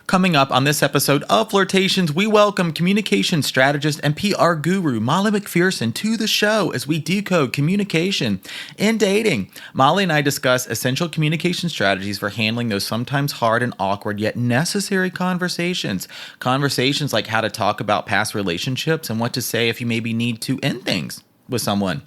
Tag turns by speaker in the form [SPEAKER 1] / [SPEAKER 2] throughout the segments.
[SPEAKER 1] Coming up on this episode of Flirtations, we welcome communication strategist and PR guru Molly McPherson to the show as we decode communication in dating. Molly and I discuss essential communication strategies for handling those sometimes hard and awkward yet necessary conversations. Conversations like how to talk about past relationships and what to say if you maybe need to end things with someone.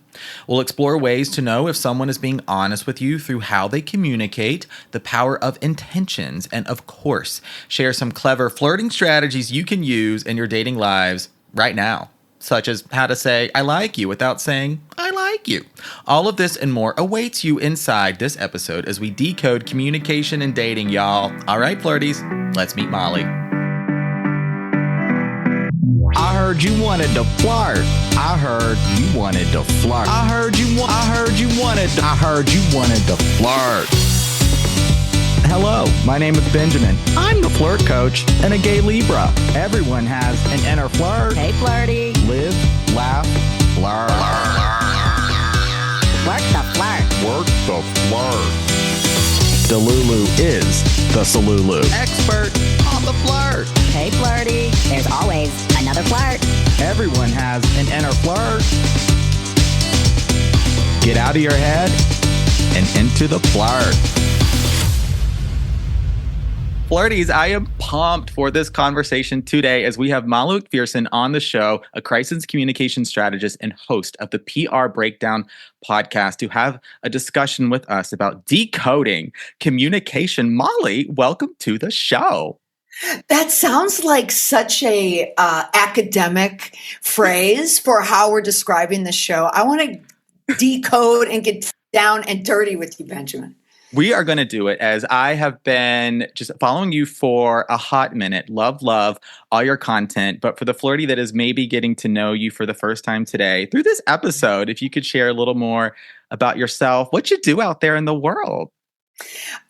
[SPEAKER 1] We'll explore ways to know if someone is being honest with you through how they communicate, the power of intentions, and of course, share some clever flirting strategies you can use in your dating lives right now, such as how to say, I like you without saying, I like you. All of this and more awaits you inside this episode as we decode communication and dating, y'all. All right, flirties, let's meet Molly.
[SPEAKER 2] I heard you wanted to flirt. I heard you wanted to flirt. I heard you wanted to flirt. Hello, my name is Benjamin. I'm the flirt coach and a gay Libra. Everyone has an inner flirt.
[SPEAKER 3] Hey, flirty.
[SPEAKER 2] Live, laugh, flirt.
[SPEAKER 3] Work the flirt.
[SPEAKER 2] Work the flirt. Delulu is the Salulu. Expert on the flirt.
[SPEAKER 3] Hey, flirty. There's always another flirt.
[SPEAKER 2] Everyone has an inner flirt. Get out of your head and into the flirt.
[SPEAKER 1] Flirties, I am pumped for this conversation today as we have Molly McPherson on the show, a crisis communication strategist and host of the PR Breakdown podcast, to have a discussion with us about decoding communication. Molly, welcome to the show.
[SPEAKER 4] That sounds like such a academic phrase for how we're describing the show. I want to decode and get down and dirty with you, Benjamin.
[SPEAKER 1] We are going to do it as I have been just following you for a hot minute. Love all your content. But for the flirty that is maybe getting to know you for the first time today, through this episode, if you could share a little more about yourself, what you do out there in the world.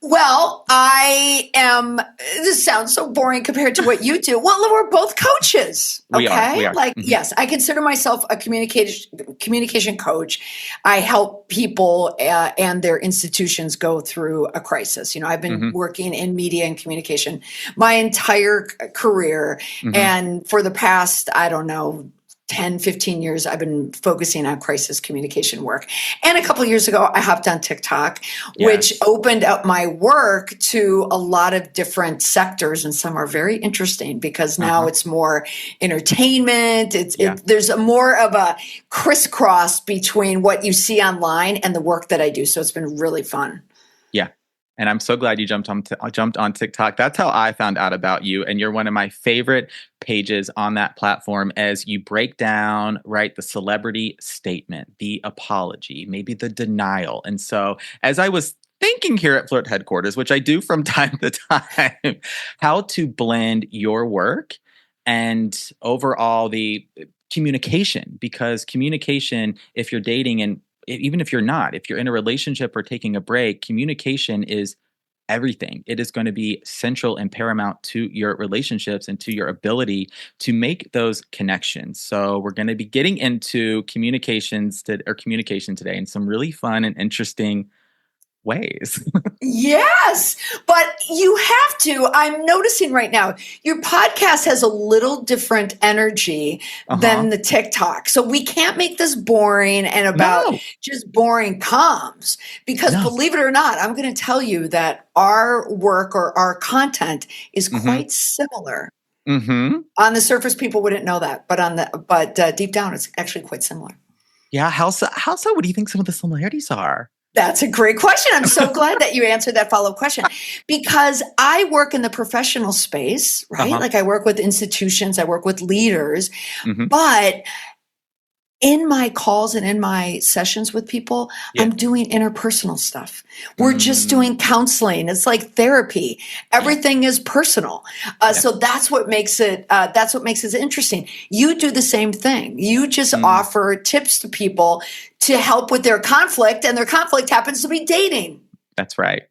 [SPEAKER 4] Well, this sounds so boring compared to what you do. Well, we're both coaches. Okay.
[SPEAKER 1] We are.
[SPEAKER 4] Like, yes, I consider myself a communication coach. I help people and their institutions go through a crisis. You know, I've been working in media and communication my entire career. And for the past, 10, 15 years, I've been focusing on crisis communication work. And a couple of years ago, I hopped on TikTok, which opened up my work to a lot of different sectors. And some are very interesting because now it's more entertainment. There's more of a crisscross between what you see online and the work that I do. So it's been really fun.
[SPEAKER 1] Yeah. And I'm so glad you jumped on TikTok. That's how I found out about you. And you're one of my favorite pages on that platform as you break down, right, the celebrity statement, the apology, maybe the denial. And so as I was thinking here at Flirt Headquarters, which I do from time to time, how to blend your work and overall the communication, because communication, if you're dating and even if you're not, if you're in a relationship or taking a break, communication is everything. It is going to be central and paramount to your relationships and to your ability to make those connections. So we're going to be getting into communication today in some really fun and interesting ways.
[SPEAKER 4] Yes, but you have to. I'm noticing right now, your podcast has a little different energy than the TikTok. So we can't make this boring and about just boring comms because believe it or not, I'm going to tell you that our work or our content is quite similar. On the surface, people wouldn't know that, but deep down, it's actually quite similar.
[SPEAKER 1] Yeah. How so? What do you think some of the similarities are?
[SPEAKER 4] That's a great question. I'm so glad that you answered that follow-up question because I work in the professional space, right? Like I work with institutions, I work with leaders, but in my calls and in my sessions with people, I'm doing interpersonal stuff. We're just doing counseling. It's like therapy. Everything is personal. So that's what makes it interesting. You do the same thing. You just offer tips to people to help with their conflict, and their conflict happens to be dating.
[SPEAKER 1] That's right.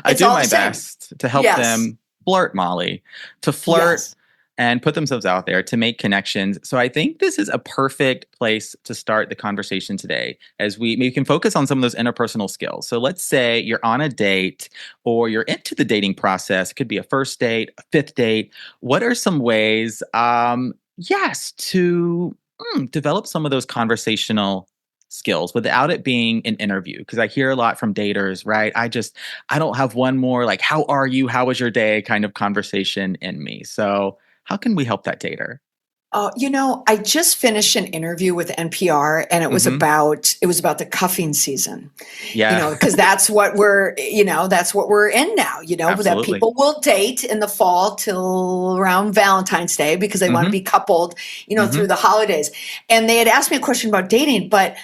[SPEAKER 1] I do my best to help them flirt, Molly, to flirt and put themselves out there to make connections. So I think this is a perfect place to start the conversation today as we can focus on some of those interpersonal skills. So let's say you're on a date or you're into the dating process. It could be a first date, a fifth date. What are some ways, to develop some of those conversational skills without it being an interview? Because I hear a lot from daters, right? I don't have one more like, how are you? How was your day? Kind of conversation in me. So how can we help that dater?
[SPEAKER 4] I just finished an interview with NPR, and it was about the cuffing season.
[SPEAKER 1] Yeah.
[SPEAKER 4] Because that's what we're in now. That
[SPEAKER 1] Absolutely.
[SPEAKER 4] people will date in the fall till around Valentine's Day because they want to be coupled, through the holidays. And they had asked me a question about dating, but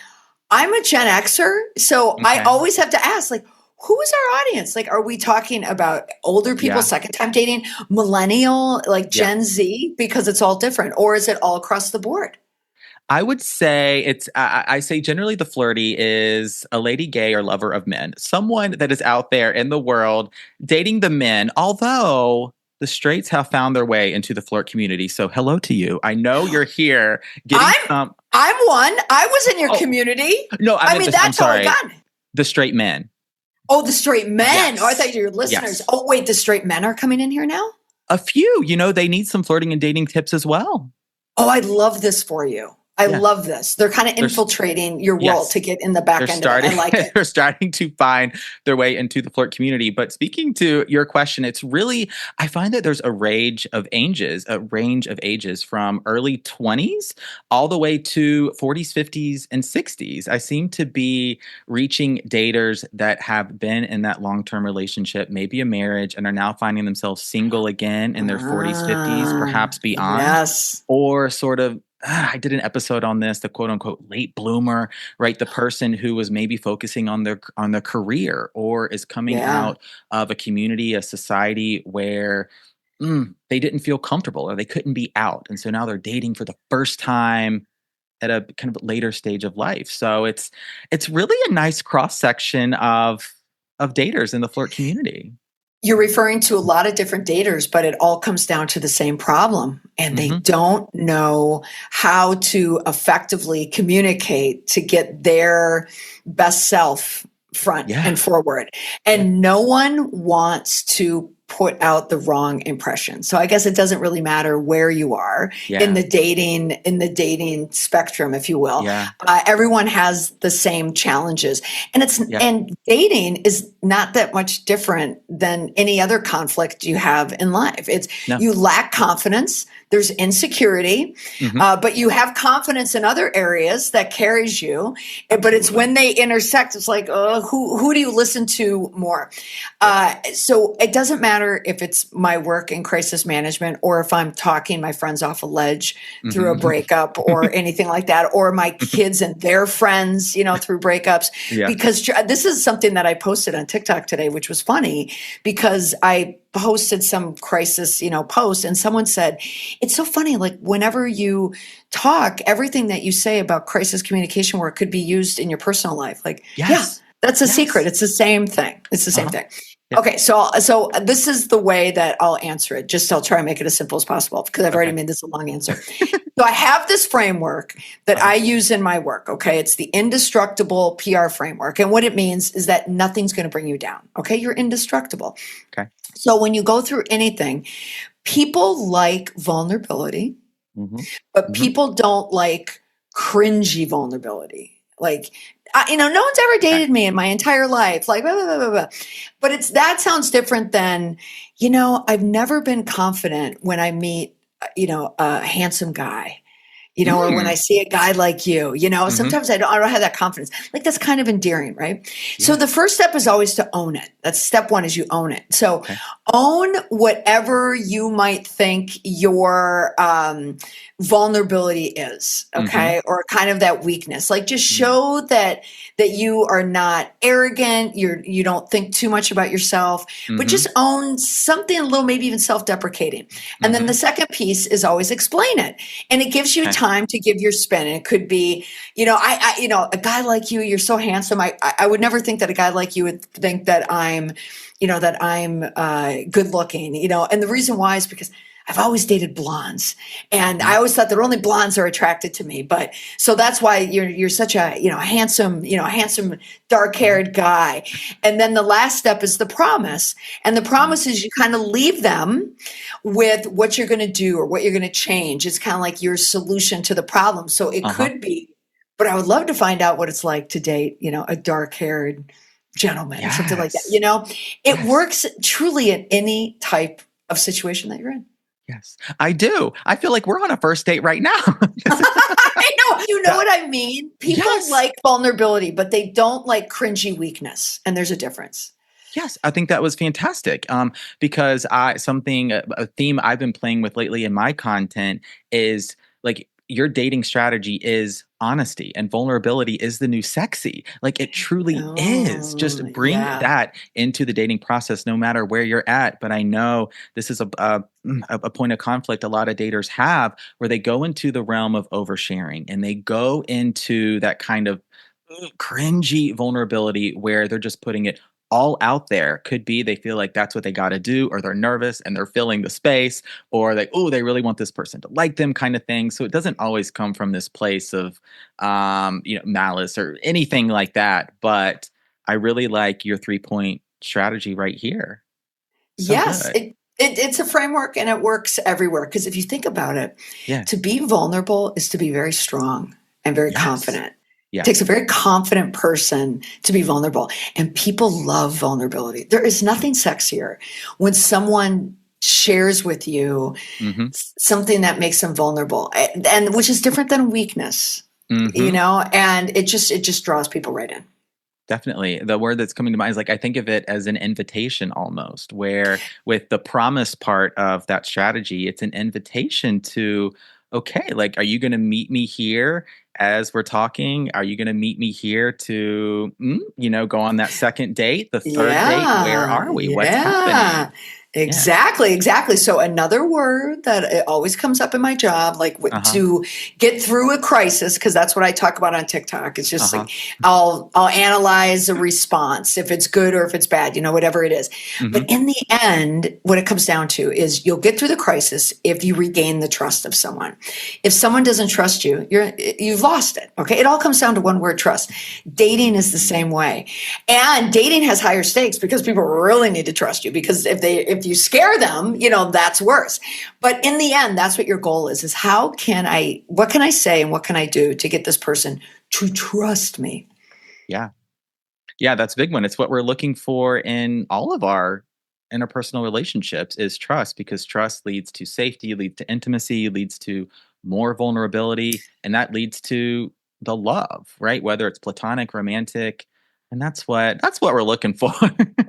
[SPEAKER 4] I'm a Gen Xer, so I always have to ask, like, who is our audience? Like, are we talking about older people, second time dating, millennial, like Gen Z, because it's all different, or is it all across the board?
[SPEAKER 1] I would say I say generally the flirty is a lady gay or lover of men, someone that is out there in the world dating the men, although the straights have found their way into the flirt community. So hello to you. I know you're here getting some.
[SPEAKER 4] I'm one. I was in your community.
[SPEAKER 1] No, I'm sorry.
[SPEAKER 4] All I got.
[SPEAKER 1] The straight men.
[SPEAKER 4] Oh, the straight men.
[SPEAKER 1] Yes.
[SPEAKER 4] Oh, I thought you were listeners.
[SPEAKER 1] Yes.
[SPEAKER 4] Oh, wait, the straight men are coming in here now?
[SPEAKER 1] A few, they need some flirting and dating tips as well.
[SPEAKER 4] Oh, I love this for you. I love this. They're kind of infiltrating your world to get in the back end of it. I like it.
[SPEAKER 1] They're starting to find their way into the flirt community. But speaking to your question, it's really, I find that there's a range of ages from early 20s all the way to 40s, 50s, and 60s. I seem to be reaching daters that have been in that long-term relationship, maybe a marriage, and are now finding themselves single again in their 40s, 50s, perhaps beyond.
[SPEAKER 4] Yes.
[SPEAKER 1] Or sort of, I did an episode on this, the quote unquote late bloomer, right? The person who was maybe focusing on their career or is coming out of a community, a society where they didn't feel comfortable or they couldn't be out. And so now they're dating for the first time at a kind of later stage of life. So it's really a nice cross section of daters in the flirt community.
[SPEAKER 4] You're referring to a lot of different daters, but it all comes down to the same problem. And they don't know how to effectively communicate to get their best self front and forward. And no one wants to put out the wrong impression. So I guess it doesn't really matter where you are in the dating spectrum, if you will. Everyone has the same challenges, and and dating is not that much different than any other conflict you have in life. You lack confidence. There's insecurity, but you have confidence in other areas that carries you. But it's when they intersect, it's like, who do you listen to more? So it doesn't matter if it's my work in crisis management or if I'm talking my friends off a ledge through a breakup or anything like that, or my kids and their friends, through breakups. Because this is something that I posted on TikTok today, which was funny because I posted some crisis, post, and someone said, it's so funny, like whenever you talk, everything that you say about crisis communication work could be used in your personal life. Like, that's a secret. It's the same thing. It's the same thing. Okay, so this is the way that I'll answer it. I'll try and make it as simple as possible because I've already made this a long answer. So I have this framework that I use in my work, okay? It's the indestructible PR framework. And what it means is that nothing's going to bring you down, okay? You're indestructible.
[SPEAKER 1] Okay.
[SPEAKER 4] So when you go through anything, people like vulnerability, but people don't like cringy vulnerability. Like, no one's ever dated me in my entire life. Like, blah, blah, blah, blah, blah. But that sounds different than, I've never been confident when I meet, a handsome guy, or when I see a guy like you, sometimes I don't have that confidence. Like, that's kind of endearing, right? So the first step is always to own it. That's step one, is you own it. So own whatever you might think your vulnerability is, okay? Or kind of that weakness. Like, just show that you are not arrogant, you don't think too much about yourself, but just own something a little, maybe even self-deprecating. And then the second piece is always explain it. And it gives you time to give your spin. And it could be, a guy like you, you're so handsome. I would never think that a guy like you would think that I'm good looking, and the reason why is because I've always dated blondes, and I always thought that only blondes are attracted to me. But so that's why you're such a handsome dark-haired guy. And then the last step is the promise, and the promise is you kind of leave them with what you're going to do or what you're going to change. It's kind of like your solution to the problem. So it could be, but I would love to find out what it's like to date, a dark-haired gentleman or something like that. It works truly in any type of situation that you're in.
[SPEAKER 1] Yes, I do. I feel like we're on a first date right now.
[SPEAKER 4] I know. You know what I mean? People like vulnerability, but they don't like cringy weakness. And there's a difference.
[SPEAKER 1] Yes, I think that was fantastic. Because a theme I've been playing with lately in my content is like, your dating strategy is honesty, and vulnerability is the new sexy. Like, it truly is. Just bring that into the dating process, no matter where you're at. But I know this is a point of conflict a lot of daters have, where they go into the realm of oversharing, and they go into that kind of cringy vulnerability where they're just putting it all out there. Could be they feel like that's what they got to do, or they're nervous and they're filling the space, or they really want this person to like them, kind of thing. So it doesn't always come from this place of malice or anything like that. But I really like your 3-point strategy right here. So
[SPEAKER 4] yes, it's a framework, and it works everywhere. Because if you think about it, to be vulnerable is to be very strong and very confident. Yeah. It takes a very confident person to be vulnerable, and people love vulnerability. There is nothing sexier when someone shares with you something that makes them vulnerable, and which is different than weakness, and it just draws people right in.
[SPEAKER 1] Definitely. The word that's coming to mind is I think of it as an invitation almost, where with the promise part of that strategy, it's an invitation to, okay, are you going to meet me here as we're talking? Are you going to meet me here to, go on that second date, the third date? Where are we? What's happening?
[SPEAKER 4] Exactly. So another word that it always comes up in my job, to get through a crisis, because that's what I talk about on TikTok. It's just I'll analyze a response, if it's good or if it's bad, whatever it is. But in the end, what it comes down to is you'll get through the crisis if you regain the trust of someone. If someone doesn't trust you, you've lost it. Okay. It all comes down to one word: trust. Dating is the same way. And dating has higher stakes because people really need to trust you, because if you scare them, that's worse. But in the end, that's what your goal is what can I say and what can I do to get this person to trust me?
[SPEAKER 1] Yeah. Yeah, that's a big one. It's what we're looking for in all of our interpersonal relationships is trust, because trust leads to safety, leads to intimacy, leads to more vulnerability, and that leads to the love, right? Whether it's platonic, romantic, and that's what we're looking for.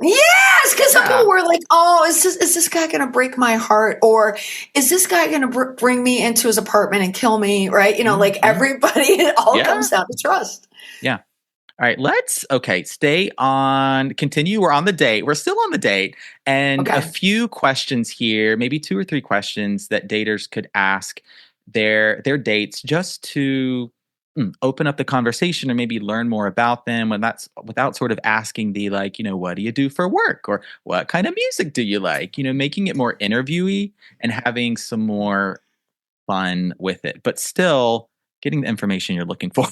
[SPEAKER 4] Yes, because some people were like, "Oh, is this guy going to break my heart, or is this guy going to bring me into his apartment and kill me?" Right? Everybody, it all comes down to trust.
[SPEAKER 1] Yeah. All right, let's continue. We're on the date. We're still on the date, and a few questions here, maybe 2 or 3 questions that daters could ask their dates, just to open up the conversation or maybe learn more about them, when that's without sort of asking the what do you do for work, or what kind of music do you like, making it more interviewee and having some more fun with it, but still getting the information you're looking for.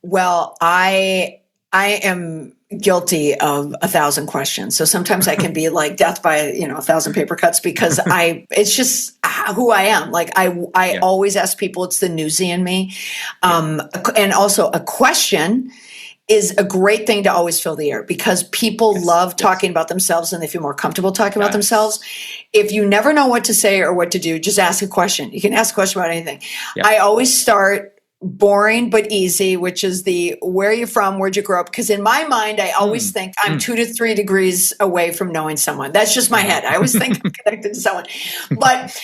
[SPEAKER 4] Well, I am guilty of 1,000 questions. So sometimes I can be like death by 1,000 paper cuts, because it's just who I am. I always ask people. It's the newsie in me. And also a question is a great thing to always fill the air, because people love talking about themselves, and they feel more comfortable talking about themselves. If you never know what to say or what to do, just ask a question. You can ask a question about anything. I always start boring but easy, which is the where are you from, where'd you grow up? Because in my mind, I always think I'm 2 to 3 degrees away from knowing someone. That's just my head. I always think I'm connected to someone. But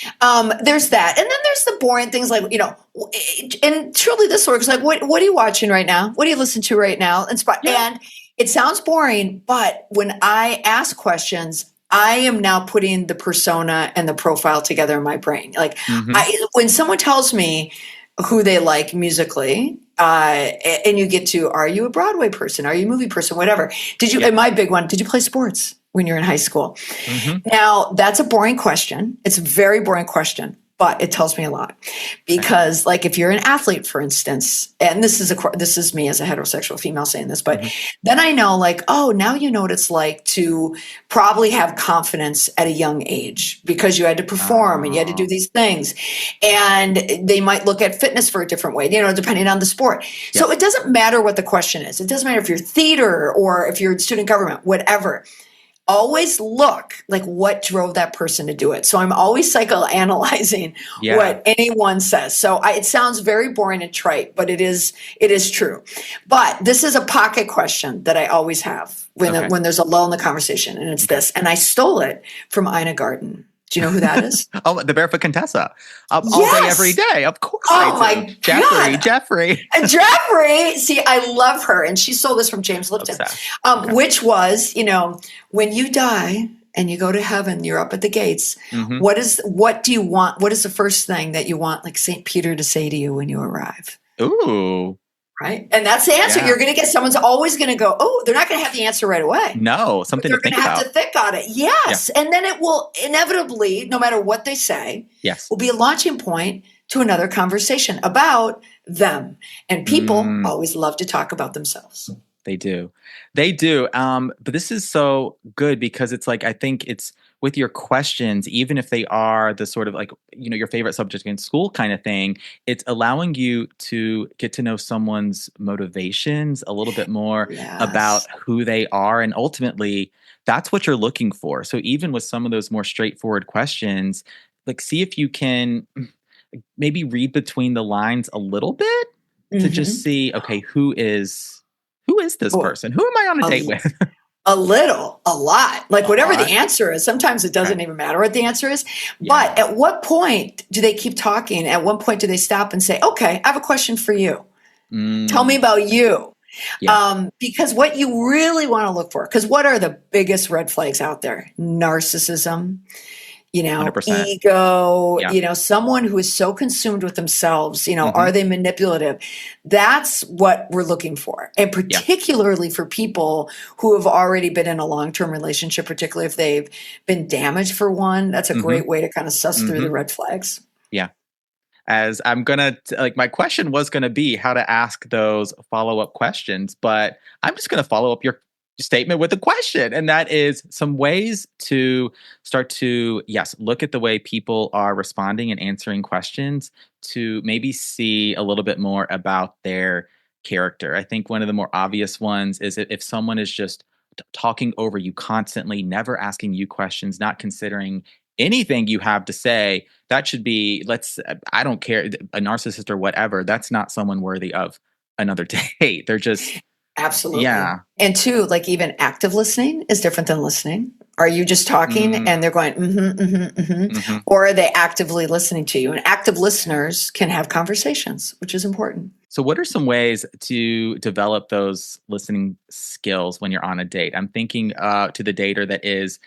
[SPEAKER 4] there's that. And then there's the boring things like, and truly this works. Like, what are you watching right now? What do you listen to right now? And it sounds boring, but when I ask questions, I am now putting the persona and the profile together in my brain. When someone tells me who they like musically, and you get to, are you a Broadway person? Are you a movie person? Whatever. And my big one, did you play sports? when you're in high school?
[SPEAKER 1] Mm-hmm.
[SPEAKER 4] Now, that's a boring question. It's a very boring question, but it tells me a lot. Because like if you're an athlete, for instance, and this is me as a heterosexual female saying this, but then I know like, oh, now you know what it's like to probably have confidence at a young age because you had to perform and you had to do these things. And they might look at fitness for a different way, depending on the sport. Yeah. So it doesn't matter what the question is. It doesn't matter if you're theater or if you're in student government, whatever. Always look like what drove that person to do it. So I'm always psychoanalyzing what anyone says. So it sounds very boring and trite, but it is true. But this is a pocket question that I always have when there's a lull in the conversation, and it's this. And I stole it from Ina Garten. Do you know who that is?
[SPEAKER 1] Oh, the Barefoot Contessa. All day, every day. Of course.
[SPEAKER 4] Oh my God.
[SPEAKER 1] Jeffrey.
[SPEAKER 4] Jeffrey. See, I love her. And she stole this from James Lipton, which was, when you die and you go to heaven, you're up at the gates. Mm-hmm. What do you want? What is the first thing that you want, like St. Peter to say to you when you arrive?
[SPEAKER 1] Ooh.
[SPEAKER 4] Right. And that's the answer. You're going to get, someone's always going to go, oh, they're not going to have the answer right away.
[SPEAKER 1] No, something to think about.
[SPEAKER 4] They're going to have to think on it. Yes. Yeah. And then it will inevitably, no matter what they say, will be a launching point to another conversation about them. And people always love to talk about themselves.
[SPEAKER 1] They do. But this is so good because it's like, I think it's with your questions, even if they are the sort of like, your favorite subject in school kind of thing, it's allowing you to get to know someone's motivations a little bit more about who they are. And ultimately, that's what you're looking for. So even with some of those more straightforward questions, like see if you can maybe read between the lines a little bit to just see, okay, who is this person? Who am I on a date with?
[SPEAKER 4] A lot, like whatever the answer is. Sometimes it doesn't even matter what the answer is. But at what point do they keep talking? At what point do they stop and say, okay, I have a question for you. Tell me about you. Yeah. Because what you really want to look for, because what are the biggest red flags out there? Narcissism, 100%. Ego, someone who is so consumed with themselves, are they manipulative? That's what we're looking for. And particularly for people who have already been in a long-term relationship, particularly if they've been damaged for one, that's a great way to kind of suss through the red flags.
[SPEAKER 1] Yeah. As I'm going to, my question was going to be how to ask those follow-up questions, but I'm just going to follow up your statement with a question. And that is some ways to start to, look at the way people are responding and answering questions to maybe see a little bit more about their character. I think one of the more obvious ones is if someone is just talking over you constantly, never asking you questions, not considering anything you have to say, that should be, I don't care, a narcissist or whatever, that's not someone worthy of another date. They're just...
[SPEAKER 4] Absolutely. Yeah. And two, like even active listening is different than listening. Are you just talking and they're going, or are they actively listening to you? And active listeners can have conversations, which is important.
[SPEAKER 1] So what are some ways to develop those listening skills when you're on a date? I'm thinking to the dater that is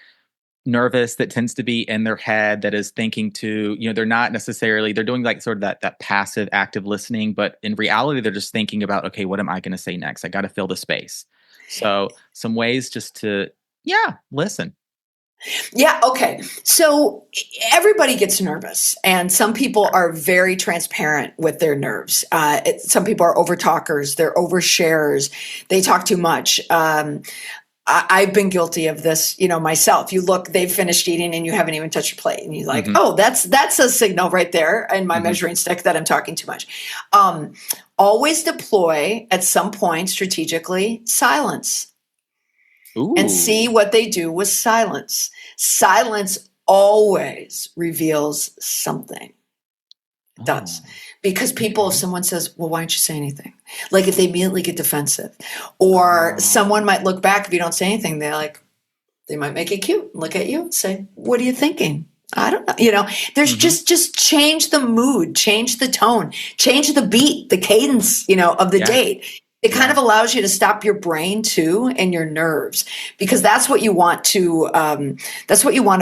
[SPEAKER 1] nervous, that tends to be in their head, that is thinking to, they're not necessarily, they're doing like sort of that passive active listening, but in reality, they're just thinking about, okay, what am I going to say next? I got to fill the space. So some ways just to, listen.
[SPEAKER 4] Yeah. Okay. So everybody gets nervous, and some people are very transparent with their nerves. Some people are over talkers. They're oversharers. They talk too much. I've been guilty of this, myself. You look, they've finished eating and you haven't even touched your plate. And you're like, oh, that's a signal right there in my measuring stick that I'm talking too much. Always deploy at some point strategically silence. Ooh. And see what they do with silence. Silence always reveals something. It does. Because people, if someone says, well, why don't you say anything? Like if they immediately get defensive, or someone might look back if you don't say anything, they might make it cute, look at you and say, what are you thinking? I don't know. There's just change the mood, change the tone, change the beat, the cadence, of the date. It kind of allows you to stop your brain too and your nerves, because that's what you want to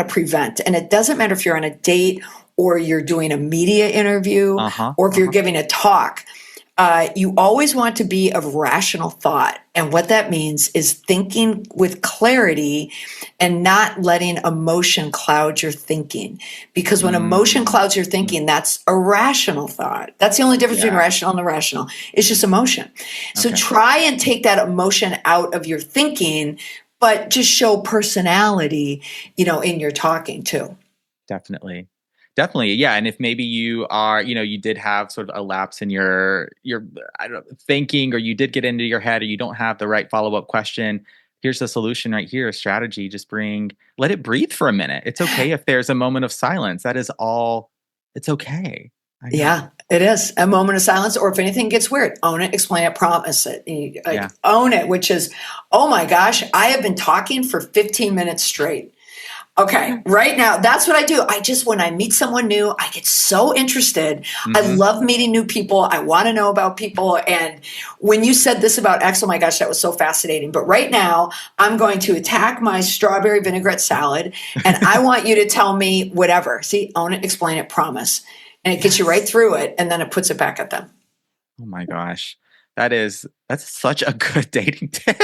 [SPEAKER 4] prevent. And it doesn't matter if you're on a date or you're doing a media interview or if you're giving a talk. You always want to be of rational thought. And what that means is thinking with clarity and not letting emotion cloud your thinking. Because when emotion clouds your thinking, that's a rational thought. That's the only difference between rational and irrational. It's just emotion. So try and take that emotion out of your thinking, but just show personality, in your talking too.
[SPEAKER 1] Definitely. Definitely. Yeah. And if maybe you are, you did have sort of a lapse in your I don't know, thinking, or you did get into your head, or you don't have the right follow-up question, here's the solution right here, a strategy. Just let it breathe for a minute. It's okay if there's a moment of silence. That is all. It's okay.
[SPEAKER 4] Yeah, it is a moment of silence. Or if anything gets weird, own it, explain it, promise it. Own it, which is, oh my gosh, I have been talking for 15 minutes straight. Okay, right now, that's what I do. When I meet someone new, I get so interested. I love meeting new people. I want to know about people. And when you said this about X, oh my gosh, that was so fascinating. But right now, I'm going to attack my strawberry vinaigrette salad, and I want you to tell me whatever. See, own it, explain it, promise. And it gets you right through it, and then it puts it back at them.
[SPEAKER 1] Oh my gosh. That's such a good dating tip.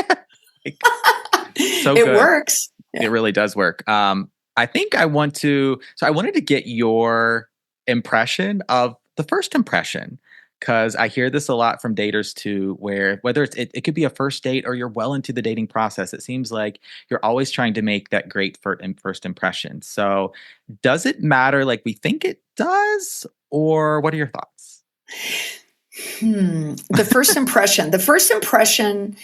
[SPEAKER 1] So
[SPEAKER 4] it
[SPEAKER 1] good.
[SPEAKER 4] Works.
[SPEAKER 1] Yeah. It really does work. I think I wanted to get your impression of the first impression, because I hear this a lot from daters too, where whether it could be a first date or you're well into the dating process, it seems like you're always trying to make that great first impression. So does it matter like we think it does, or what are your thoughts?
[SPEAKER 4] The first impression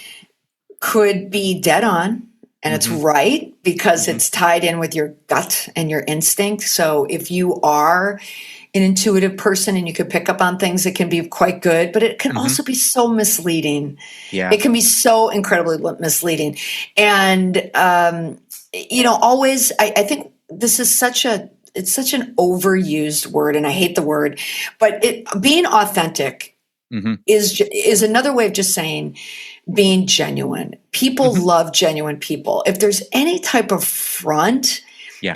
[SPEAKER 4] could be dead on. And it's right because it's tied in with your gut and your instinct. So if you are an intuitive person and you can pick up on things, it can be quite good, but it can also be so misleading. Yeah. It can be so incredibly misleading. And, always, I think this is it's such an overused word, and I hate the word, but being authentic is another way of just saying being genuine. People love genuine people. If there's any type of front,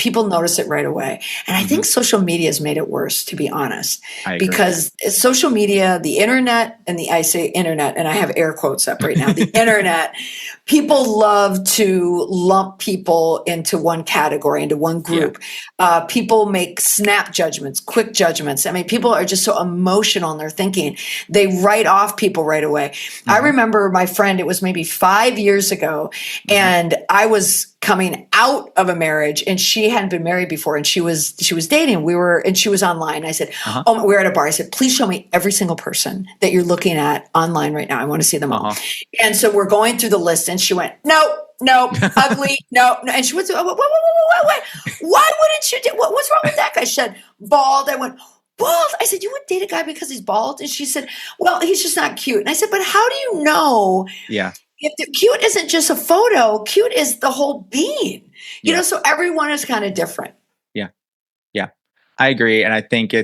[SPEAKER 4] people notice it right away. And I think social media has made it worse, to be honest, because social media, the internet, and I say internet, and I have air quotes up right now, the internet, people love to lump people into one category, into one group. People make snap judgments, quick judgments. I mean, people are just so emotional in their thinking. They write off people right away. I remember my friend, it was maybe 5 years ago, and I was coming out of a marriage, and she hadn't been married before, and she was dating. And she was online. I said, we were at a bar. I said, please show me every single person that you're looking at online right now. I want to see them all. And so we're going through the list, and she went, no, ugly, no. And she went, wait. Why wouldn't you what's wrong with that guy? She said, bald. I went, bald? I said, you would date a guy because he's bald? And she said, well, he's just not cute. And I said, but how do you know? Yeah. If the cute isn't just a photo, cute is the whole being, so everyone is kind of different. Yeah.
[SPEAKER 1] Yeah. I agree. And I think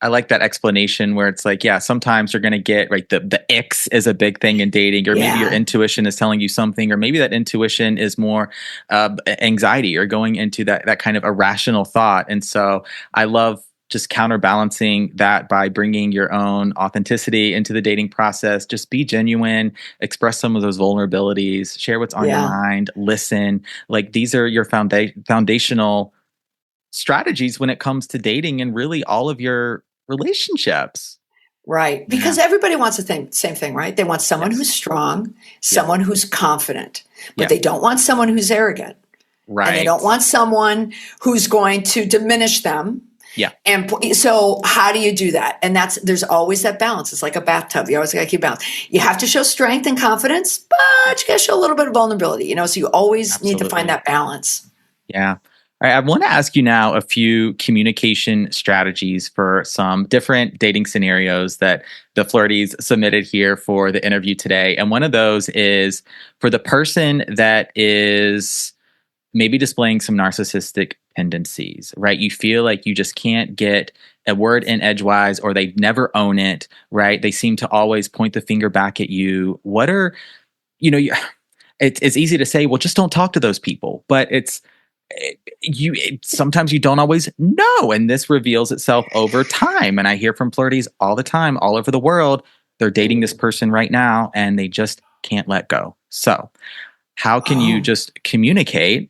[SPEAKER 1] I like that explanation where it's like, sometimes you're going to get the icks is a big thing in dating, or maybe your intuition is telling you something, or maybe that intuition is more anxiety or going into that kind of irrational thought. And so I love just counterbalancing that by bringing your own authenticity into the dating process. Just be genuine, express some of those vulnerabilities, share what's on your mind, listen. Like these are your foundational strategies when it comes to dating and really all of your relationships.
[SPEAKER 4] Right. Because everybody wants the same thing, right? They want someone who's strong, someone who's confident, but they don't want someone who's arrogant. Right. And they don't want someone who's going to diminish them. Yeah. And so how do you do that? And there's always that balance. It's like a bathtub. You always got to keep balance. You have to show strength and confidence, but you got to show a little bit of vulnerability, so you always need to find that balance.
[SPEAKER 1] Yeah. All right. I want to ask you now a few communication strategies for some different dating scenarios that the Flirties submitted here for the interview today. And one of those is for the person that is maybe displaying some narcissistic tendencies, right? You feel like you just can't get a word in edgewise, or they never own it, right? They seem to always point the finger back at you. What are, it's easy to say, well, just don't talk to those people, but sometimes you don't always know. And this reveals itself over time. And I hear from Flirties all the time, all over the world, they're dating this person right now and they just can't let go. So how can you just communicate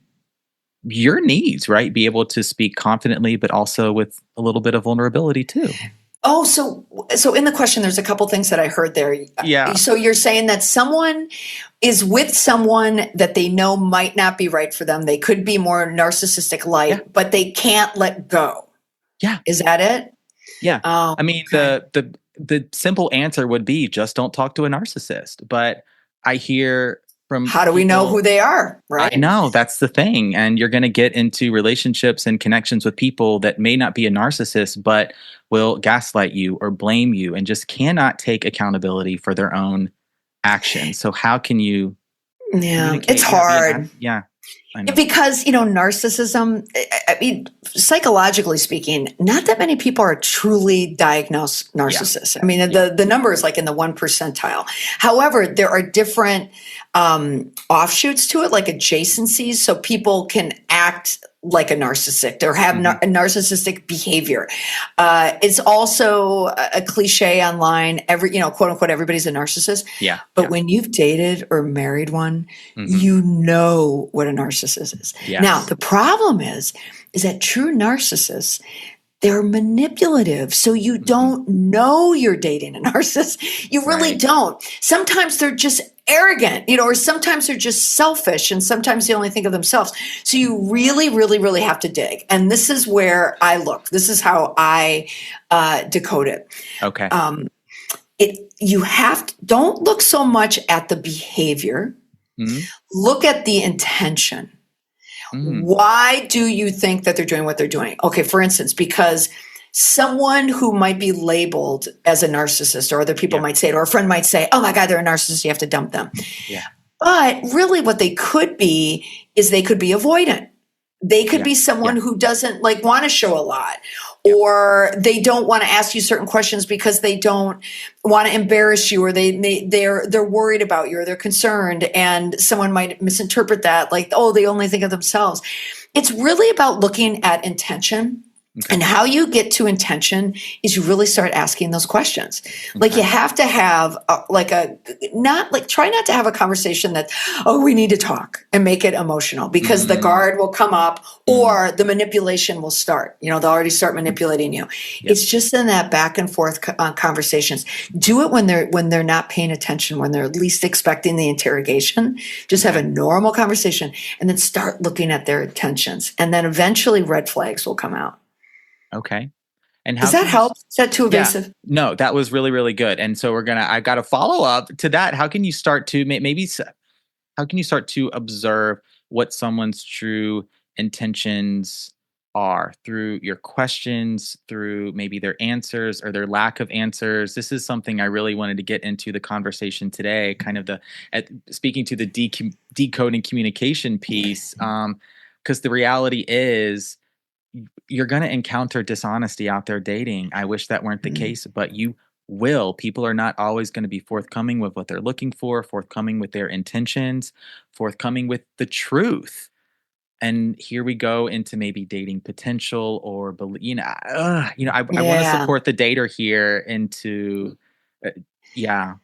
[SPEAKER 1] your needs, right? Be able to speak confidently, but also with a little bit of vulnerability too.
[SPEAKER 4] Oh, so in the question, there's a couple things that I heard there.
[SPEAKER 1] Yeah.
[SPEAKER 4] So you're saying that someone is with someone that they know might not be right for them. They could be more narcissistic like, but they can't let go.
[SPEAKER 1] Yeah.
[SPEAKER 4] Is that it?
[SPEAKER 1] Yeah.
[SPEAKER 4] Oh,
[SPEAKER 1] I mean,
[SPEAKER 4] okay.
[SPEAKER 1] the simple answer would be just don't talk to a narcissist. But I hear from
[SPEAKER 4] How do we know who they are? Right.
[SPEAKER 1] I know, that's the thing. And you're going to get into relationships and connections with people that may not be a narcissist, but will gaslight you or blame you and just cannot take accountability for their own actions. So how can you communicate?
[SPEAKER 4] It's hard.
[SPEAKER 1] Yeah. I know.
[SPEAKER 4] Because, narcissism, I mean, psychologically speaking, not that many people are truly diagnosed narcissists. I mean, the number is like in the 1 percentile. However, there are different offshoots to it, like adjacencies. So people can act like a narcissist or have a narcissistic behavior. It's also a cliche online. Quote unquote, everybody's a narcissist.
[SPEAKER 1] Yeah.
[SPEAKER 4] But when you've dated or married one, you know what a narcissist is.
[SPEAKER 1] Yes.
[SPEAKER 4] Now, the problem is that true narcissists, they're manipulative. So you don't know you're dating a narcissist. You really don't. Sometimes they're just arrogant, or sometimes they're just selfish and sometimes they only think of themselves. So you really, really, really have to dig. And this is where I look. This is how I decode it.
[SPEAKER 1] Okay.
[SPEAKER 4] Don't look so much at the behavior. Look at the intention. Why do you think that they're doing what they're doing? Okay, for instance, because someone who might be labeled as a narcissist, or other people might say it, or a friend might say, oh my God, they're a narcissist, you have to dump them.
[SPEAKER 1] Yeah.
[SPEAKER 4] But really what they could be is they could be avoidant. They could be someone who doesn't want to show a lot, or they don't want to ask you certain questions because they don't want to embarrass you, or they're worried about you, or they're concerned, and someone might misinterpret that like, oh, they only think of themselves. It's really about looking at intention. Okay. And how you get to intention is you really start asking those questions. Like you have to have try not to have a conversation that, oh, we need to talk and make it emotional, because the guard will come up or the manipulation will start. They'll already start manipulating you. Yep. It's just in that back and forth conversations. Do it when they're not paying attention, when they're least expecting the interrogation. Just have a normal conversation and then start looking at their intentions. And then eventually red flags will come out.
[SPEAKER 1] Okay. And how
[SPEAKER 4] does that help? Is that too evasive?
[SPEAKER 1] Yeah. No, that was really, really good. And so I got to follow up to that. How can you start to how can you start to observe what someone's true intentions are through your questions, through maybe their answers or their lack of answers? This is something I really wanted to get into the conversation today, kind of speaking to the decoding communication piece. Because the reality is, you're going to encounter dishonesty out there dating. I wish that weren't the case, but you will. People are not always going to be forthcoming with what they're looking for, forthcoming with their intentions, forthcoming with the truth. And here we go into maybe dating potential or, I want to support the dater here into, yeah.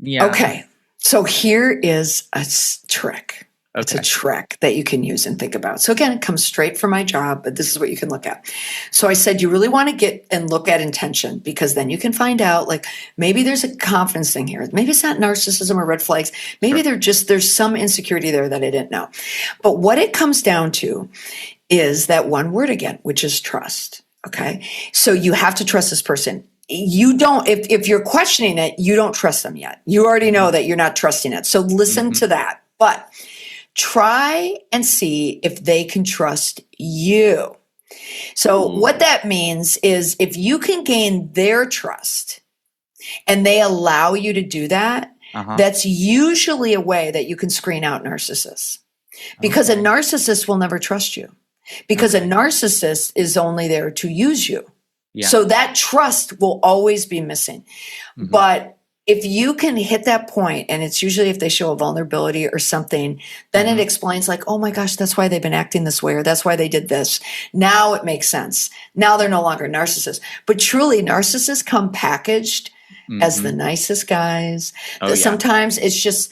[SPEAKER 4] Okay. So here is a trick.
[SPEAKER 1] Okay.
[SPEAKER 4] It's a trick that you can use and think about. So again, it comes straight from my job, but this is what you can look at. So I said, you really want to get and look at intention, because then you can find out, maybe there's a confidence thing here. Maybe it's not narcissism or red flags. Maybe there's some insecurity there that I didn't know. But what it comes down to is that one word again, which is trust. Okay. So you have to trust this person. You don't, if you're questioning it, you don't trust them yet. You already know that you're not trusting it. So listen to that. But try and see if they can trust you. So what that means is if you can gain their trust and they allow you to do that, that's usually a way that you can screen out narcissists. Because a narcissist will never trust you. Because a narcissist is only there to use you. Yeah. So that trust will always be missing. But if you can hit that point, and it's usually if they show a vulnerability or something, then it explains oh my gosh, that's why they've been acting this way, or that's why they did this. Now it makes sense. Now they're no longer narcissists. But truly, narcissists come packaged as the
[SPEAKER 1] Mhm.
[SPEAKER 4] nicest guys.
[SPEAKER 1] Oh, yeah.
[SPEAKER 4] Sometimes it's just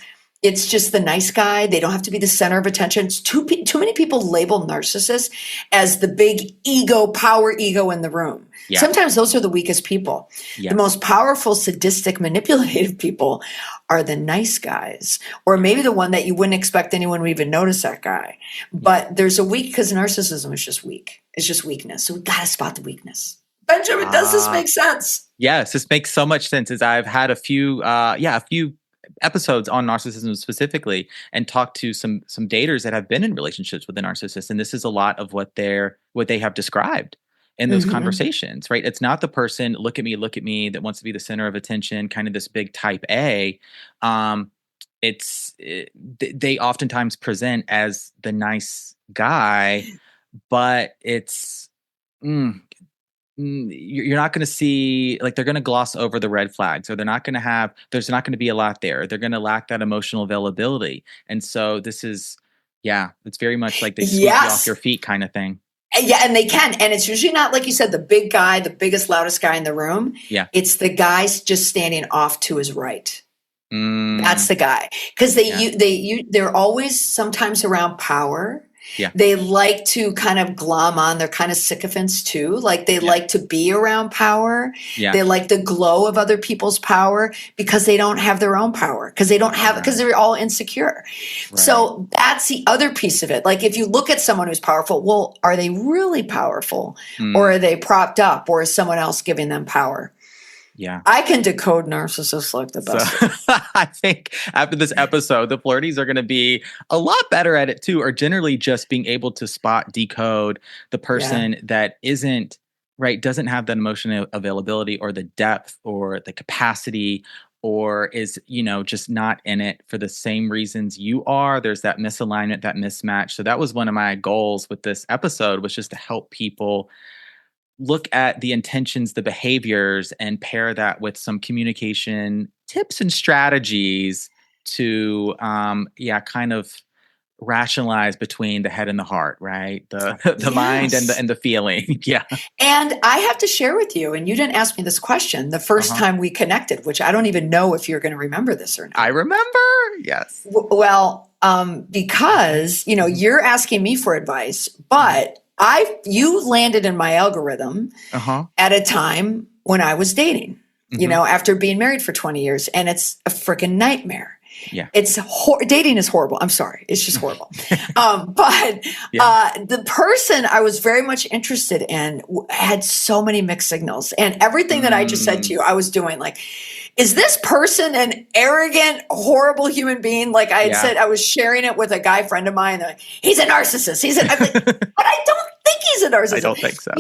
[SPEAKER 4] the nice guy. They don't have to be the center of attention. It's too many people label narcissists as the big ego, power ego in the room.
[SPEAKER 1] Yeah.
[SPEAKER 4] Sometimes those are the weakest people. The
[SPEAKER 1] Yes.
[SPEAKER 4] most powerful, sadistic, manipulative people are the nice guys, or maybe the one that you wouldn't expect anyone would even notice that guy. But there's a weak, because narcissism is just weak. It's just weakness. So we got to spot the weakness. Benjamin, does this make sense?
[SPEAKER 1] Yes, this makes so much sense. As I've had a few episodes on narcissism specifically, and talked to some daters that have been in relationships with a narcissist, and this is a lot of what they have described in those conversations, right? It's not the person, look at me, that wants to be the center of attention, kind of this big type A. They oftentimes present as the nice guy, but it's you're not going to see, like, they're going to gloss over the red flags, or there's not going to be a lot there. They're going to lack that emotional availability. And so this is, it's very much like they sweep you off your feet kind of thing.
[SPEAKER 4] Yeah, and they can. And it's usually not, like you said, the big guy, the biggest, loudest guy in the room.
[SPEAKER 1] Yeah.
[SPEAKER 4] It's the guys just standing off to his right. That's the guy. Because they're always sometimes around power.
[SPEAKER 1] Yeah.
[SPEAKER 4] They like to kind of glom on. They're kind of sycophants too. Like they like to be around power.
[SPEAKER 1] Yeah.
[SPEAKER 4] They like the glow of other people's power because they don't have their own power, because they're all insecure. Right. So that's the other piece of it. Like if you look at someone who's powerful, well, are they really powerful, or are they propped up, or is someone else giving them power?
[SPEAKER 1] Yeah.
[SPEAKER 4] I can decode narcissists like the best.
[SPEAKER 1] So, I think after this episode, the flirties are going to be a lot better at it too, or generally just being able to spot, decode the person that doesn't have that emotional availability, or the depth, or the capacity, or is, just not in it for the same reasons you are. There's that misalignment, that mismatch. So that was one of my goals with this episode, was just to help people look at the intentions, the behaviors, and pair that with some communication tips and strategies to, kind of rationalize between the head and the heart, right? The mind and the feeling. Yeah.
[SPEAKER 4] And I have to share with you, and you didn't ask me this question the first time we connected, which I don't even know if you're going to remember this or not.
[SPEAKER 1] I remember. Yes.
[SPEAKER 4] Well, because, you're asking me for advice, but you landed in my algorithm at a time when I was dating, after being married for 20 years, and it's a freaking nightmare. Yeah. Dating is horrible. I'm sorry. It's just horrible. But the person I was very much interested in had so many mixed signals, and everything that I just said to you, I was doing like, is this person an arrogant, horrible human being? Like I had said, I was sharing it with a guy friend of mine. Like, he's a narcissist. I'm like, but I don't think he's a narcissist.
[SPEAKER 1] I don't think so.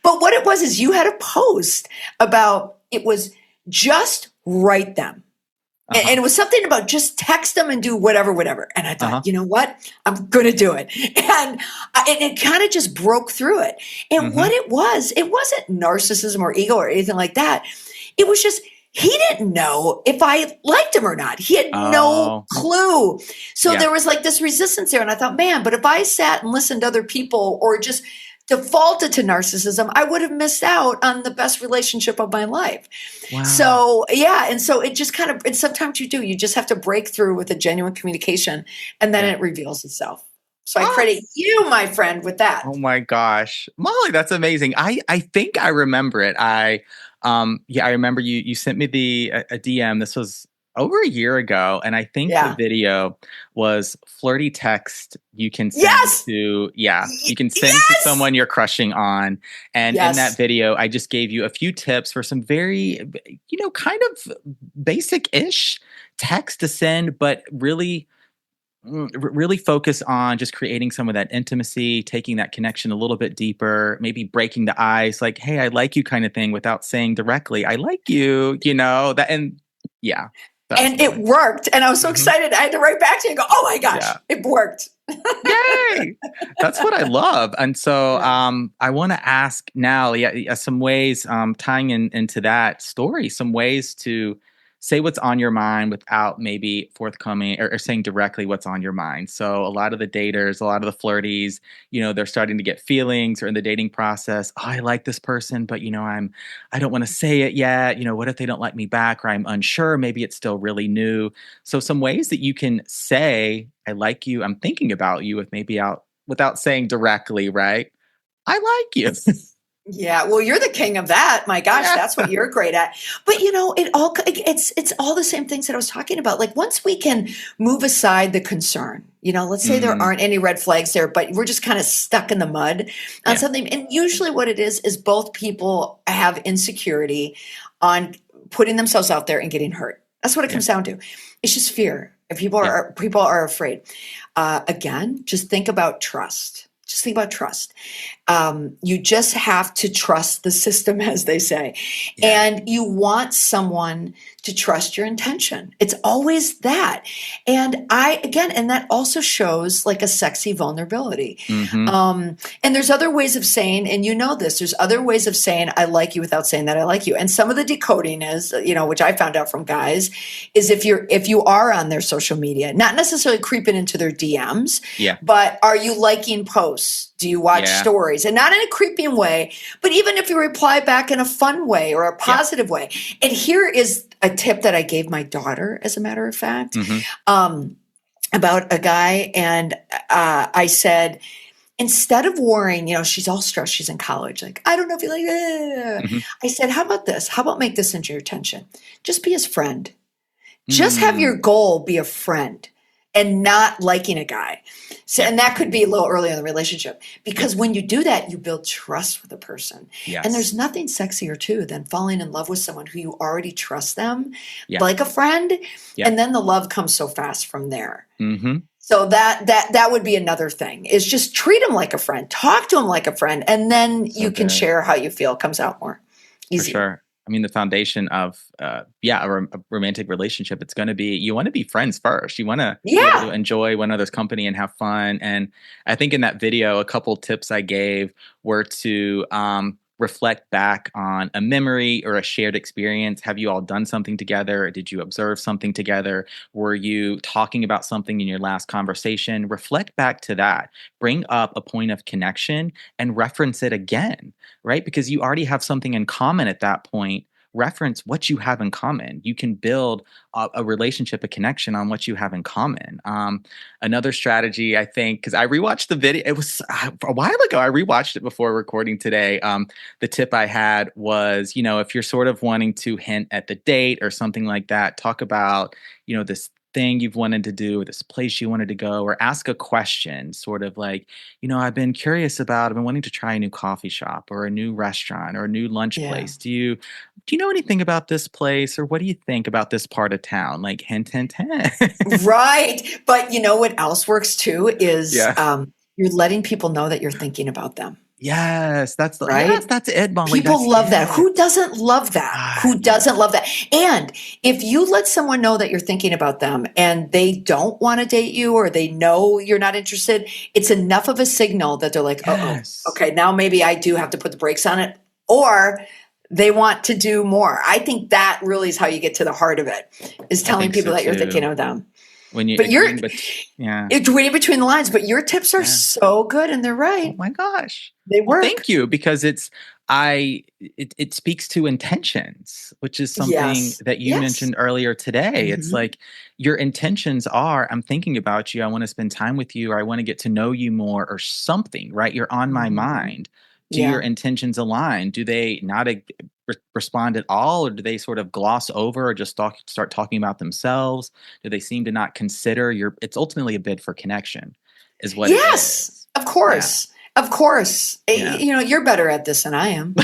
[SPEAKER 4] But what it was is you had a post about, it was just write them. And it was something about just text them and do whatever. And I thought, you know what? I'm going to do it. And it kind of just broke through it. And what it wasn't narcissism or ego or anything like that. It was just, he didn't know if I liked him or not. He had no clue. So there was like this resistance there. And I thought, man, but if I sat and listened to other people, or just defaulted to narcissism, I would have missed out on the best relationship of my life. Wow. So, and so it just kind of, and sometimes you just have to break through with a genuine communication, and then it reveals itself. So I credit you, my friend, with that.
[SPEAKER 1] Oh my gosh. Molly, that's amazing. I think I remember it. I remember you sent me a DM. This was over a year ago, and I think the video was flirty text you can send to someone you're crushing on. And in that video, I just gave you a few tips for some very, kind of basic-ish text to send, but really focus on just creating some of that intimacy, taking that connection a little bit deeper, maybe breaking the ice, like, hey, I like you kind of thing, without saying directly, I like you, that. And and it worked. And I was so excited. I had to write back to you and go, oh my gosh, it worked. Yay. That's what I love. And so I want to ask now, some ways, tying into that story, some ways to say what's on your mind without maybe forthcoming or saying directly what's on your mind. So a lot of the daters, a lot of the flirties, they're starting to get feelings or in the dating process. Oh, I like this person, but I don't want to say it yet. What if they don't like me back, or I'm unsure? Maybe it's still really new. So some ways that you can say, I like you, I'm thinking about you, with maybe out without saying directly, right? I like you.
[SPEAKER 4] Yeah, well, you're the king of that. My gosh, that's what you're great at. But it's all the same things that I was talking about. Like, once we can move aside the concern, let's say there aren't any red flags there, but we're just kind of stuck in the mud on something. And usually what it is both people have insecurity on putting themselves out there and getting hurt. That's what it comes down to. It's just fear. If people are afraid. Again, just think about trust. Just think about trust. You just have to trust the system, as they say. Yeah. And you want someone to trust your intention. It's always that. And that also shows like a sexy vulnerability. Mm-hmm. And there's other ways of saying, and there's other ways of saying, I like you without saying that I like you. And some of the decoding is, which I found out from guys, is if you are on their social media, not necessarily creeping into their DMs, but are you liking posts? Do you watch stories? And not in a creeping way, but even if you reply back in a fun way or a positive way. And here is a tip that I gave my daughter, as a matter of fact, about a guy. And I said, instead of worrying, she's all stressed, she's in college, like, I don't know if you like it. I said, how about this? How about make this into your attention? Just be his friend. Just have your goal be a friend and not liking a guy. So, and that could be a little early in the relationship, because when you do that, you build trust with a person. Yes. And there's nothing sexier too than falling in love with someone who you already trust them like a friend. And then the love comes so fast from there. Mm-hmm. So that would be another thing, is just treat him like a friend, talk to him like a friend, and then you can share how you feel. It comes out more easy.
[SPEAKER 1] For sure. I mean, the foundation of, a romantic relationship, it's going to be, you want to be friends first. You want to be able to enjoy one another's company and have fun. And I think in that video, a couple tips I gave were to reflect back on a memory or a shared experience. Have you all done something together? Did you observe something together? Were you talking about something in your last conversation? Reflect back to that. Bring up a point of connection and reference it again, right? Because you already have something in common at that point. Reference what you have in common. You can build a relationship, a connection on what you have in common. Another strategy, I think, because I rewatched the video, it was a while ago. I rewatched it before recording today. The tip I had was, if you're sort of wanting to hint at the date or something like that, talk about, this thing you've wanted to do, or this place you wanted to go, or ask a question, sort of like, I've been wanting to try a new coffee shop or a new restaurant or a new lunch place. Do you know anything about this place, or what do you think about this part of town? Like, hint, hint, hint.
[SPEAKER 4] Right. But what else works too is you're letting people know that you're thinking about them.
[SPEAKER 1] Yes, that's it, Molly.
[SPEAKER 4] People love that. Who doesn't love that? Who doesn't love that? And if you let someone know that you're thinking about them and they don't want to date you, or they know you're not interested, it's enough of a signal that they're like, okay, now maybe I do have to put the brakes on it, or they want to do more. I think that really is how you get to the heart of it, is telling people that you're thinking of them. Reading between the lines, but your tips are so good, and they're right.
[SPEAKER 1] Oh my gosh.
[SPEAKER 4] They work.
[SPEAKER 1] Well, thank you, because it speaks to intentions, which is something that you mentioned earlier today. Mm-hmm. It's like, your intentions are, I'm thinking about you, I want to spend time with you, or I want to get to know you more, or something, right? You're on my mind. Do your intentions align? Do they not respond at all, or do they sort of gloss over, or just start talking about themselves? Do they seem to not consider it's ultimately a bid for connection, is what it is.
[SPEAKER 4] Of course. Yeah. Of course. Yeah. You're better at this than I am.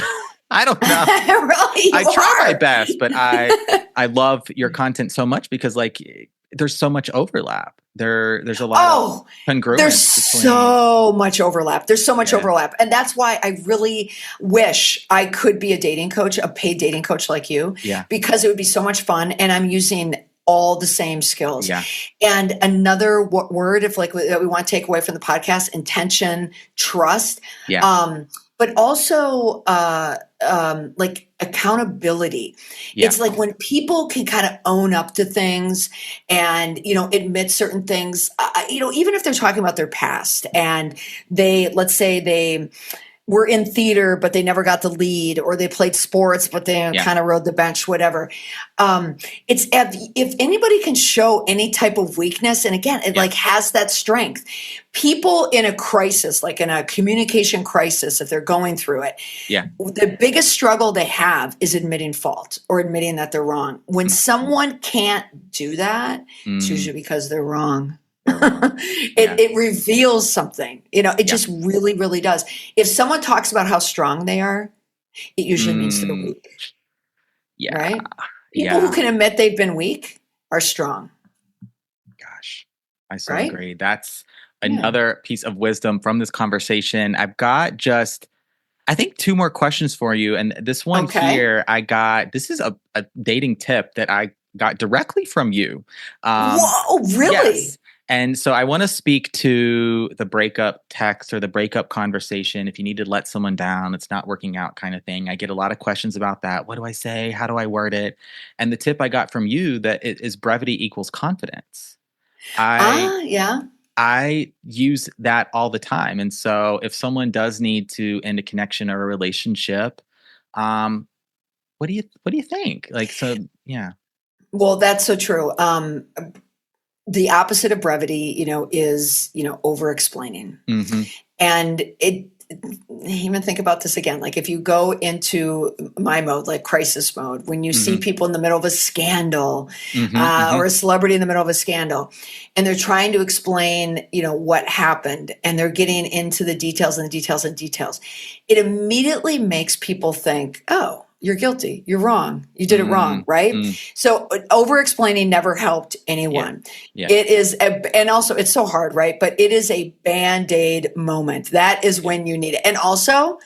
[SPEAKER 1] I don't know.
[SPEAKER 4] Really,
[SPEAKER 1] I try my best, but I love your content so much, because there's so much overlap. There's a lot of congruence.
[SPEAKER 4] There's so much overlap. And that's why I really wish I could be a paid dating coach like you, because it would be so much fun. And I'm using all the same skills. Yeah. And another word, that we want to take away from the podcast: intention, trust. Yeah. but also like accountability.
[SPEAKER 1] Yeah.
[SPEAKER 4] It's like when people can kind of own up to things and, admit certain things, even if they're talking about their past and let's say they were in theater, but they never got the lead, or they played sports, but they kind of rode the bench, whatever. It's if anybody can show any type of weakness, and again, it like has that strength. People in a crisis, like in a communication crisis, if they're going through it, the biggest struggle they have is admitting fault or admitting that they're wrong. When someone can't do that, it's usually because they're wrong. It reveals something, it just really, really does. If someone talks about how strong they are, it usually means they're weak.
[SPEAKER 1] Yeah.
[SPEAKER 4] Right? People who can admit they've been weak are strong.
[SPEAKER 1] Gosh, I so agree. That's another piece of wisdom from this conversation. I've got I think 2 more questions for you. And this one here, this is a dating tip that I got directly from you.
[SPEAKER 4] Whoa, really?
[SPEAKER 1] Yes. And so I want to speak to the breakup text or the breakup conversation. If you need to let someone down, it's not working out kind of thing. I get a lot of questions about that. What do I say? How do I word it? And the tip I got from you that is brevity equals confidence. I use that all the time. And so if someone does need to end a connection or a relationship, what do you think?
[SPEAKER 4] Well, that's so true. The opposite of brevity, is, over explaining. And even think about this again. Like if you go into my mode, like crisis mode, when you see people in the middle of a scandal or a celebrity in the middle of a scandal, and they're trying to explain, what happened, and they're getting into the details and the details and details, it immediately makes people think, oh, you're guilty. You're wrong. You did it wrong, right? So over-explaining never helped anyone. It is, and also it's so hard, right? But it is a Band-Aid moment. That is when you need it. And also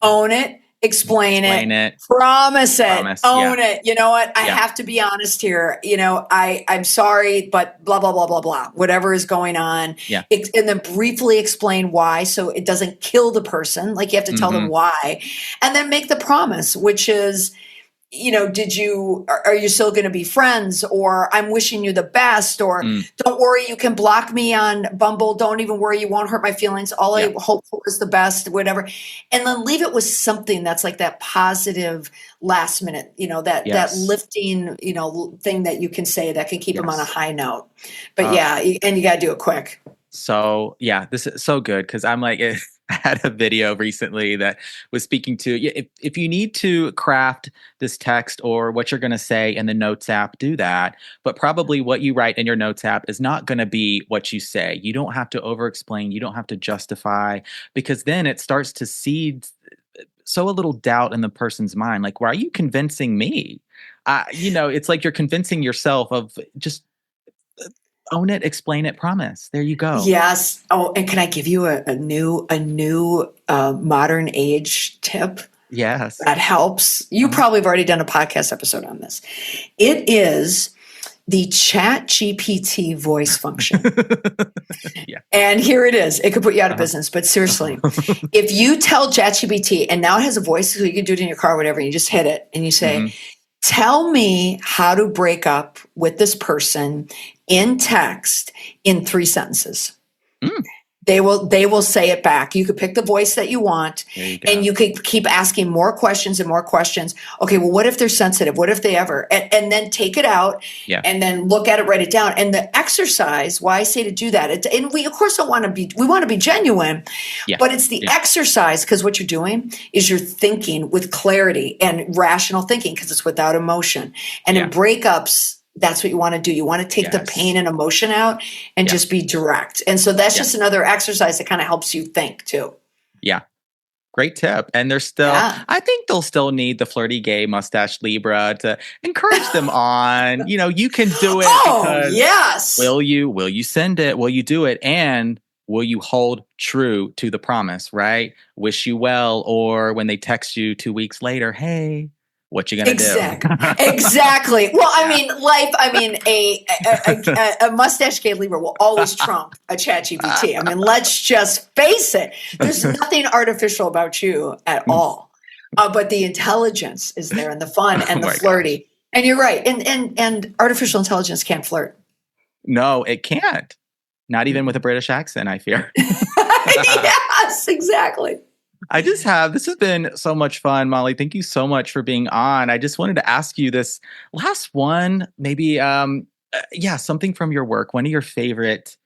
[SPEAKER 4] own it, explain it, promise it, own it. You know what? I have to be honest here. I'm sorry, but blah, blah, blah, blah, blah, whatever is going on. And then briefly explain why, so it doesn't kill the person. Like you have to tell them why, and then make the promise, which is, are you still going to be friends? Or I'm wishing you the best, or don't worry, you can block me on Bumble. Don't even worry, you won't hurt my feelings. All I hope for is the best, whatever. And then leave it with something that's like that positive last minute, that lifting, thing that you can say that can keep them on a high note. But and you got to do it quick.
[SPEAKER 1] So this is so good, because I'm like, I had a video recently that was speaking to, if you need to craft this text or what you're going to say in the notes app, do that. But probably what you write in your notes app is not going to be what you say. You don't have to over-explain. You don't have to justify, because then it starts to sow a little doubt in the person's mind. Like, why are you convincing me? It's like you're convincing yourself of just own it, explain it, promise. There you go.
[SPEAKER 4] Yes. Oh, and can I give you a new modern age tip?
[SPEAKER 1] Yes.
[SPEAKER 4] That helps. You probably have already done a podcast episode on this. It is the Chat GPT voice function. And here it is. It could put you out of business, but seriously, if you tell Chat GPT, and now it has a voice, so you can do it in your car or whatever, and you just hit it and you say, tell me how to break up with this person in text in 3 sentences. They will say it back. You could pick the voice that you want, and you could keep asking more questions and more questions. Okay, well, what if they're sensitive? What if they ever? And then take it out and then look at it, write it down. And the exercise, why I say to do that, and we of course we want to be genuine, but it's the exercise, because what you're doing is you're thinking with clarity and rational thinking, because it's without emotion. And in breakups, that's what you want to do. You want to take the pain and emotion out and just be direct. And so that's just another exercise that kind of helps you think too. Yeah.
[SPEAKER 1] Great tip. And there's still, I think they'll still need the flirty gay mustache Libra to encourage them on, you can do it.
[SPEAKER 4] Oh, yes.
[SPEAKER 1] Will you send it? Will you do it? And will you hold true to the promise, right? Wish you well. Or when they text you 2 weeks later, hey, what you gonna
[SPEAKER 4] Exactly. Well, I mean, a mustache gay Libra will always trump a chat GPT. I mean, let's just face it. There's nothing artificial about you at all. But the intelligence is there and the fun and the flirty. Gosh. And you're right. And artificial intelligence can't flirt.
[SPEAKER 1] No, it can't. Not even with a British accent, I fear.
[SPEAKER 4] Yes, exactly.
[SPEAKER 1] This has been so much fun, Molly. Thank you so much for being on. I just wanted to ask you this last one, maybe, something from your work, one of your favorite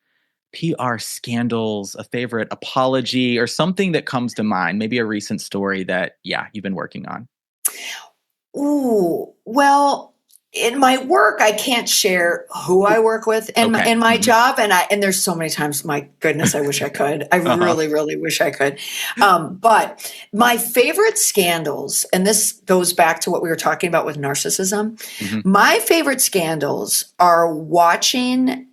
[SPEAKER 1] PR scandals, a favorite apology, or something that comes to mind, maybe a recent story that, you've been working on.
[SPEAKER 4] Ooh, well, in my work, I can't share who I work with in my job. And there's so many times, my goodness, I wish I could. I really, really wish I could. But my favorite scandals, and this goes back to what we were talking about with narcissism. My favorite scandals are watching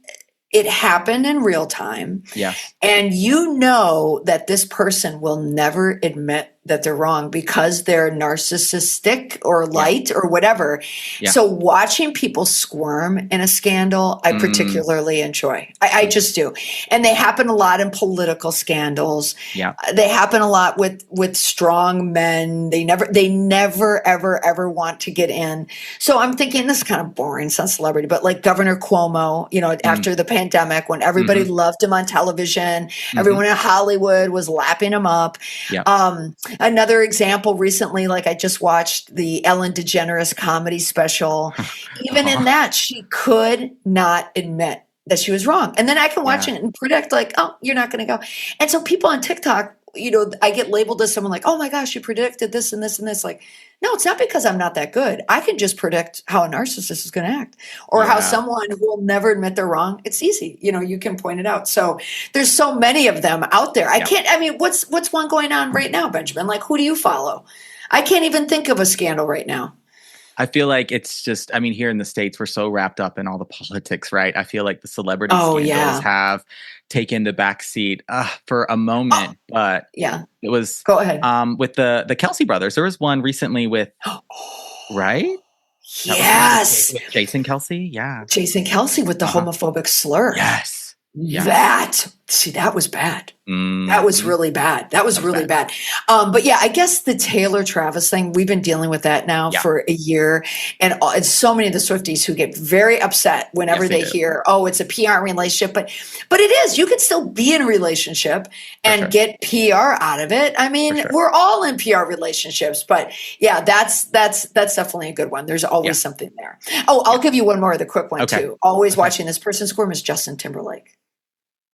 [SPEAKER 4] it happen in real time. Yeah. And you know that this person will never admit that they're wrong because they're narcissistic or light or whatever. Yeah. So watching people squirm in a scandal, I particularly enjoy. I just do. And they happen a lot in political scandals. Yeah. They happen a lot with strong men. They never, ever want to get in. So I'm thinking this is kind of boring, sounds celebrity, but like Governor Cuomo, after the pandemic, when everybody loved him on television, everyone in Hollywood was lapping him up. Yeah. Another example recently, like I just watched the Ellen DeGeneres comedy special. Even in that, she could not admit that she was wrong. And then I can watch it and predict like, oh, you're not going to go. And so people on TikTok, I get labeled as someone like, oh my gosh, you predicted this and this and this. Like, no, it's not because I'm not that good. I can just predict how a narcissist is going to act or how someone who will never admit they're wrong. It's easy. You can point it out. So there's so many of them out there. What's one going on right now, Benjamin? Like, who do you follow? I can't even think of a scandal right now.
[SPEAKER 1] I feel like it's just, here in the States, we're so wrapped up in all the politics, right? I feel like the celebrity scandals have taken the back seat for a moment, but it was
[SPEAKER 4] go ahead.
[SPEAKER 1] With the Kelsey brothers. There was one recently with, right?
[SPEAKER 4] Yes.
[SPEAKER 1] With Jason Kelsey. Yeah.
[SPEAKER 4] Jason Kelsey with the homophobic slur.
[SPEAKER 1] Yes.
[SPEAKER 4] That was bad. That was really bad. That was really bad. But I guess the Taylor Travis thing, we've been dealing with that now for a year. And so many of the Swifties who get very upset whenever they hear, oh, it's a PR relationship. But it is. You can still be in a relationship and get PR out of it. We're all in PR relationships. But that's definitely a good one. There's always something there. Oh, I'll give you one more, the quick one too. Always watching this person squirm is Justin Timberlake.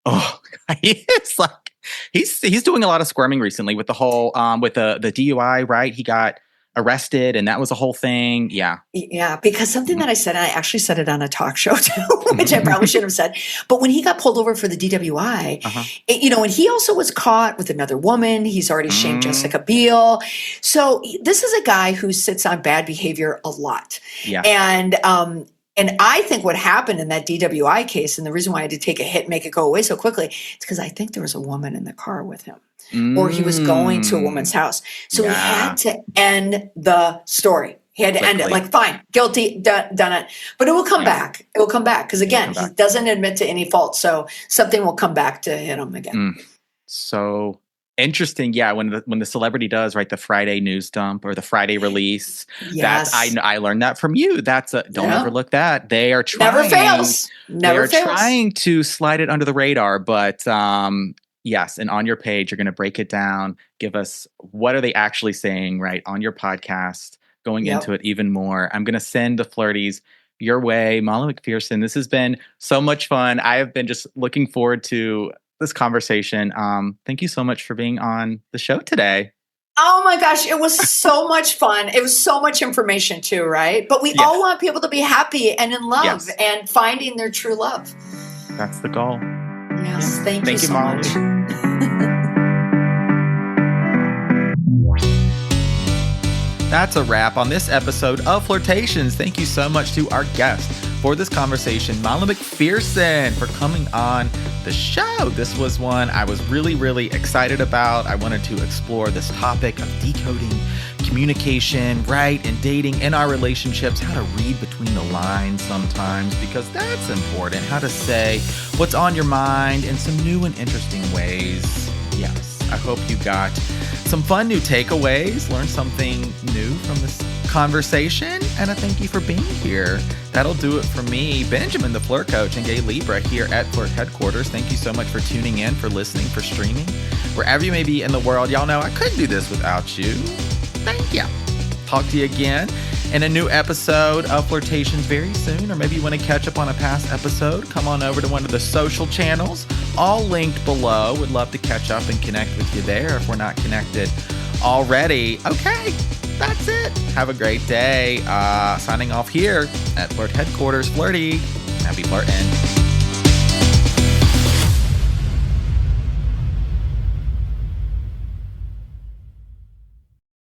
[SPEAKER 1] Oh, he's like he's doing a lot of squirming recently with the whole with the DUI, right? He got arrested and that was a whole thing. Yeah.
[SPEAKER 4] Yeah, because something that I said, and I actually said it on a talk show too, which I probably shouldn't have said. But when he got pulled over for the DWI, and he also was caught with another woman. He's already shamed Jessica Biel. So this is a guy who sits on bad behavior a lot. Yeah. And I think what happened in that DWI case, and the reason why I had to take a hit and make it go away so quickly, it's because I think there was a woman in the car with him, or he was going to a woman's house. So he had to end the story. He had to end it. Like, fine, guilty, done it. But it will come back. It will come back. Because again, he doesn't admit to any fault. So something will come back to hit him again.
[SPEAKER 1] So interesting. Yeah. When the celebrity does, right, the Friday news dump or the Friday release, that's I learned that from you. That's don't overlook that. They are trying.
[SPEAKER 4] Never fails. Never fails.
[SPEAKER 1] Trying to slide it under the radar, but yes. And on your page, you're going to break it down. Give us what are they actually saying, right, on your podcast, going into it even more. I'm going to send the flirties your way. Molly McPherson, this has been so much fun. I have been just looking forward to this conversation. Thank you so much for being on the show today.
[SPEAKER 4] Oh my gosh, it was so much fun. It was so much information too, right? But we all want people to be happy and in love and finding their true love.
[SPEAKER 1] That's the goal.
[SPEAKER 4] Yes, thank you so Molly. Much.
[SPEAKER 1] That's a wrap on this episode of Flirtations. Thank you so much to our guest for this conversation, Molly McPherson, for coming on the show. This was one I was really, really excited about. I wanted to explore this topic of decoding communication, right? And dating, in our relationships, how to read between the lines sometimes, because that's important. How to say what's on your mind in some new and interesting ways. Yes, I hope you got some fun new takeaways, learned something new from this conversation, and I thank you for being here. That'll do it for me, Benjamin, the Flirt Coach, and Gay Libra here at Flirt Headquarters. Thank you so much for tuning in, for listening, for streaming. Wherever you may be in the world, y'all know I couldn't do this without you. Thank you. Talk to you again in a new episode of Flirtations very soon, or maybe you want to catch up on a past episode, come on over to one of the social channels, all linked below. Would love to catch up and connect with you there if we're not connected already. Okay, that's it. Have a great day. Signing off here at Flirt Headquarters. Flirty. Happy flirting.